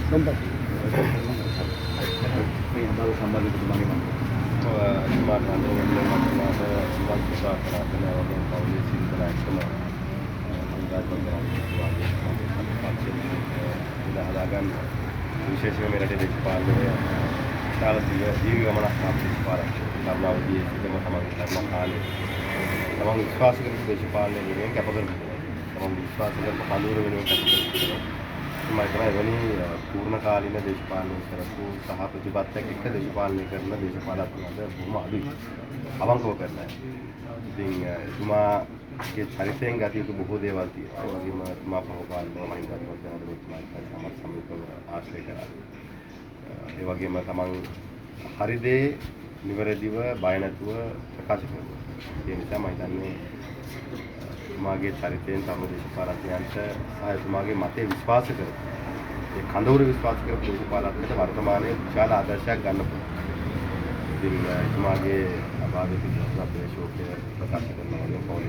संबंधित විශේෂයෙන්ම මේ රටේ දේශපාලනය විශාල දීර්ඝ ගමනක් දේශපාලනය කරුණාවදී සිටම තමයි කරන කාලේ තමන් විශ්වාස කරන දේශපාලනය වෙනුවෙන් කැප කරනවා. තමන් විශ්වාස කරන කඳවුර වෙනුවෙන් කැප කරනවා. මම තමයි වෙනි පූර්ණ කාලීන දේශපාලනය කරපු සහ ප්‍රතිපත්තයක් එක්ක දේශපාලනය කරන දේශපාලකයන්ට බොහොම අඩුයි. අවංකව කරනවා. ඉතින් එතුමාගේ චරිතයෙන් ගත යුතු බොහෝ දේවල් තියෙනවා. ඒ වගේම එතුමා පහපාලනය මහින්ද රාජපක්ෂ සමීපව ආශ්‍රය කරා. ඒ වගේම තමන් හරි දේ නිවැරදිව බය නැතුව ප්‍රකාශ කරනවා. ඒ නිසා මම හිතන්නේ එතුමාගේ චරිතයෙන් තම දේශපාලකයන්ට සහ එතුමාගේ මතය විශ්වාස කරන ඒ කඳවුර විශ්වාස කරපු දේශපාලකයන්ට වර්තමානයේ විශාල ආදර්ශයක් ගන්න පුළුවන්. ඉතින් එතුමාගේ අභාවයේ පිටුපස ශෝකය ප්‍රකාශ කරනවා වගේ පොලිස්